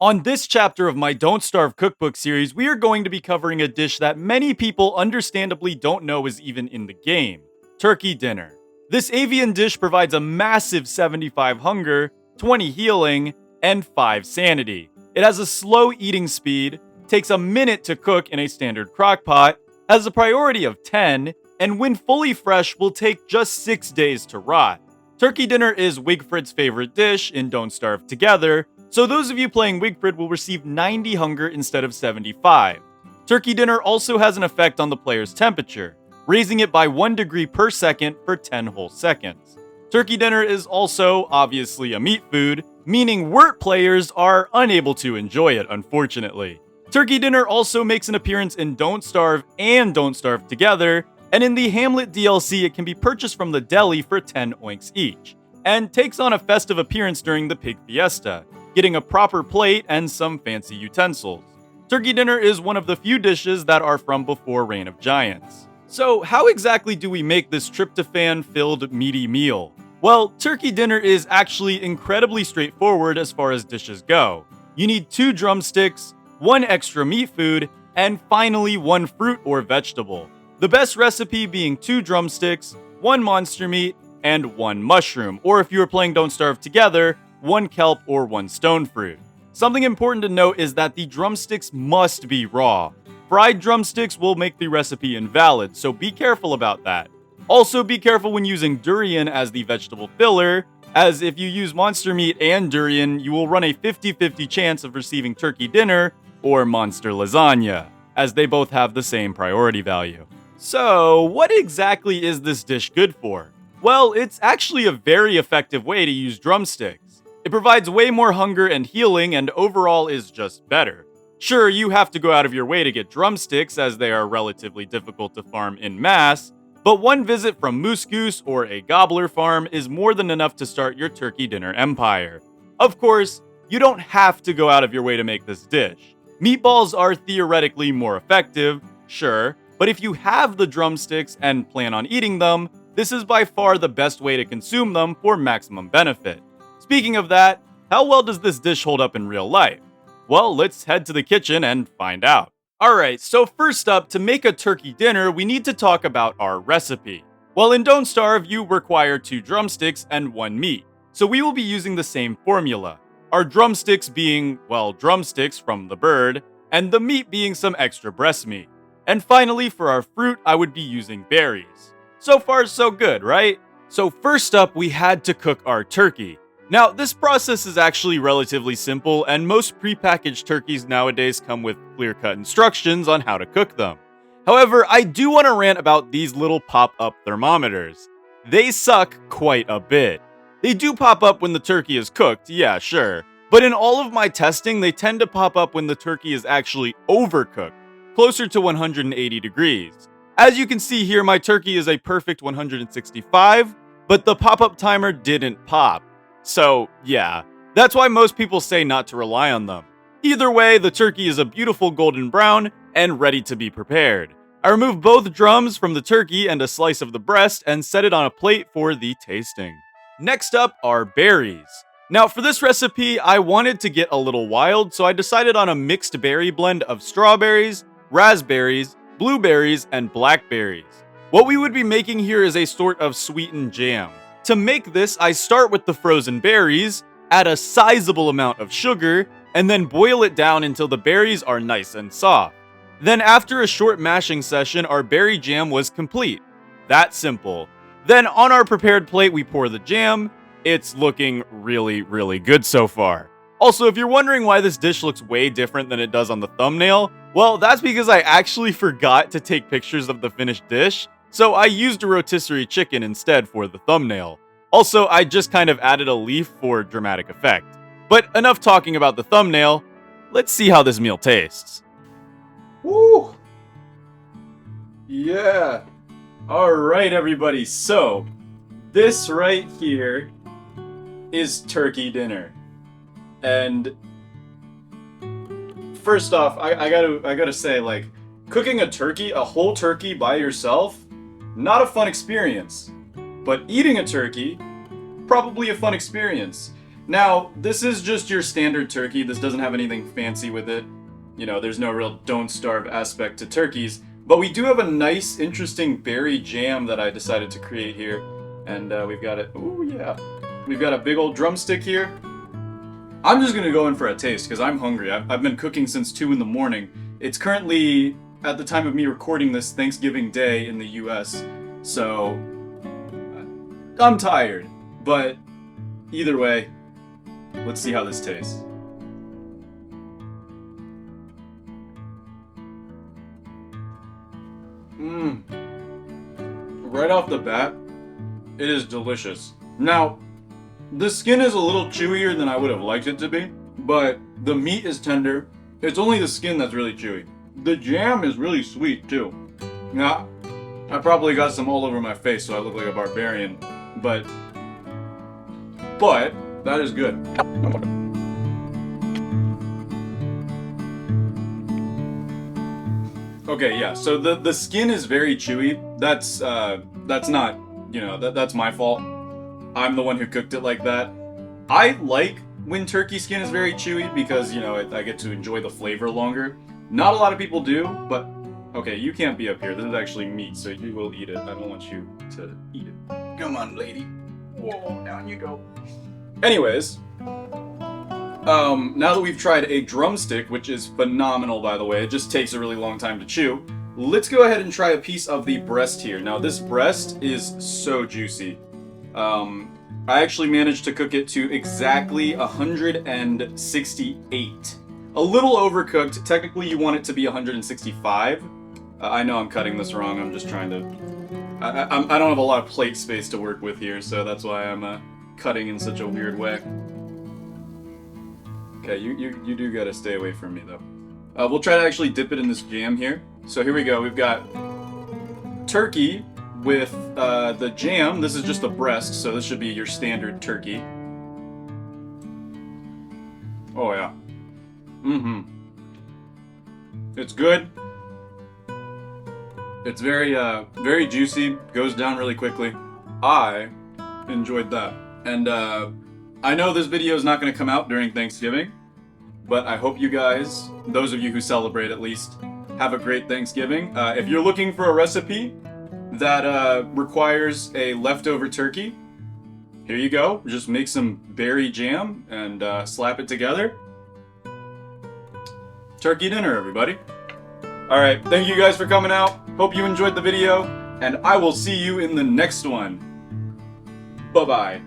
On this chapter of my Don't Starve Cookbook series, we are going to be covering a dish that many people understandably don't know is even in the game: turkey dinner. This avian dish provides a massive 75 hunger, 20 healing, and 5 sanity. It has a slow eating speed, takes a minute to cook in a standard crockpot, has a priority of 10, and when fully fresh will take just 6 days to rot. Turkey dinner is Wigfrid's favorite dish in Don't Starve Together, so those of you playing Wigfrid will receive 90 hunger instead of 75. Turkey dinner also has an effect on the player's temperature, raising it by 1 degree per second for 10 whole seconds. Turkey dinner is also, obviously, a meat food, meaning wort players are unable to enjoy it, unfortunately. Turkey dinner also makes an appearance in Don't Starve and Don't Starve Together, and in the Hamlet DLC it can be purchased from the deli for 10 oinks each, and takes on a festive appearance during the Pig Fiesta, getting a proper plate and some fancy utensils. Turkey dinner is one of the few dishes that are from before Reign of Giants. So how exactly do we make this tryptophan-filled meaty meal? Well, turkey dinner is actually incredibly straightforward as far as dishes go. You need 2 drumsticks, 1 extra meat food, and finally 1 fruit or vegetable. The best recipe being 2 drumsticks, 1 monster meat, and 1 mushroom, or if you are playing Don't Starve Together, 1 kelp or 1 stone fruit. Something important to note is that the drumsticks must be raw. Fried drumsticks will make the recipe invalid, so be careful about that. Also be careful when using durian as the vegetable filler, as if you use monster meat and durian, you will run a 50-50 chance of receiving turkey dinner or monster lasagna, as they both have the same priority value. So, what exactly is this dish good for? Well, it's actually a very effective way to use drumsticks. It provides way more hunger and healing, and overall is just better. Sure, you have to go out of your way to get drumsticks, as they are relatively difficult to farm en masse, but 1 visit from Moose Goose or a gobbler farm is more than enough to start your turkey dinner empire. Of course, you don't have to go out of your way to make this dish. Meatballs are theoretically more effective, sure, but if you have the drumsticks and plan on eating them, this is by far the best way to consume them for maximum benefit. Speaking of that, how well does this dish hold up in real life? Well, let's head to the kitchen and find out. Alright, so first up, to make a turkey dinner, we need to talk about our recipe. Well, in Don't Starve, you require 2 drumsticks and 1 meat, so we will be using the same formula. Our drumsticks being, well, drumsticks from the bird, and the meat being some extra breast meat. And finally, for our fruit, I would be using berries. So far, so good, right? So first up, we had to cook our turkey. Now, this process is actually relatively simple, and most prepackaged turkeys nowadays come with clear-cut instructions on how to cook them. However, I do want to rant about these little pop-up thermometers. They suck quite a bit. They do pop up when the turkey is cooked, yeah, sure. But in all of my testing, they tend to pop up when the turkey is actually overcooked, closer to 180 degrees. As you can see here, my turkey is a perfect 165, but the pop-up timer didn't pop. So, yeah, that's why most people say not to rely on them. Either way, the turkey is a beautiful golden brown and ready to be prepared. I remove both drums from the turkey and a slice of the breast and set it on a plate for the tasting. Next up are berries. Now, for this recipe, I wanted to get a little wild, so I decided on a mixed berry blend of strawberries, raspberries, blueberries, and blackberries. What we would be making here is a sort of sweetened jam. To make this, I start with the frozen berries, add a sizable amount of sugar, and then boil it down until the berries are nice and soft. Then after a short mashing session, our berry jam was complete. That simple. Then on our prepared plate, we pour the jam. It's looking really, really good so far. Also, if you're wondering why this dish looks way different than it does on the thumbnail, well, that's because I actually forgot to take pictures of the finished dish, so I used a rotisserie chicken instead for the thumbnail. Also, I just kind of added a leaf for dramatic effect. But enough talking about the thumbnail, let's see how this meal tastes. Woo! Yeah! Alright everybody, so this right here is turkey dinner. And first off, I gotta say, like, cooking a whole turkey by yourself, not a fun experience. But eating a turkey, probably a fun experience. Now, this is just your standard turkey. This doesn't have anything fancy with it. You know, there's no real don't starve aspect to turkeys. But we do have a nice, interesting berry jam that I decided to create here. And we've got it. Ooh, yeah. We've got a big old drumstick here. I'm just going to go in for a taste because I'm hungry. I've been cooking since 2 in the morning. It's currently, at the time of me recording this, Thanksgiving Day in the US. So, I'm tired. But either way, let's see how this tastes. Right off the bat, it is delicious. Now, the skin is a little chewier than I would have liked it to be, but the meat is tender. It's only the skin that's really chewy. The jam is really sweet too. Now, I probably got some all over my face so I look like a barbarian, but that is good. Okay, yeah, so the skin is very chewy. That's not, you know, that's my fault. I'm the one who cooked it like that. I like when turkey skin is very chewy because, you know, I get to enjoy the flavor longer. Not a lot of people do, but okay, you can't be up here. This is actually meat, so you will eat it. I don't want you to eat it. Come on, lady. Whoa, down you go. Anyways, now that we've tried a drumstick, which is phenomenal, by the way, it just takes a really long time to chew, let's go ahead and try a piece of the breast here. Now, this breast is so juicy. I actually managed to cook it to exactly 168. A little overcooked. Technically, you want it to be 165. I know I'm cutting this wrong. I'm just trying to... I don't have a lot of plate space to work with here, so that's why I'm cutting in such a weird way. Okay, you do gotta stay away from me, though. We'll try to actually dip it in this jam here. So here we go. We've got turkey with the jam. This is just a breast, so this should be your standard turkey. Oh, yeah. It's good. It's very, very juicy. Goes down really quickly. I enjoyed that. And, I know this video is not going to come out during Thanksgiving, but I hope you guys, those of you who celebrate at least, have a great Thanksgiving. If you're looking for a recipe that requires a leftover turkey, here you go. Just make some berry jam and slap it together. Turkey dinner, everybody. Alright, thank you guys for coming out. Hope you enjoyed the video, and I will see you in the next one. Bye-bye.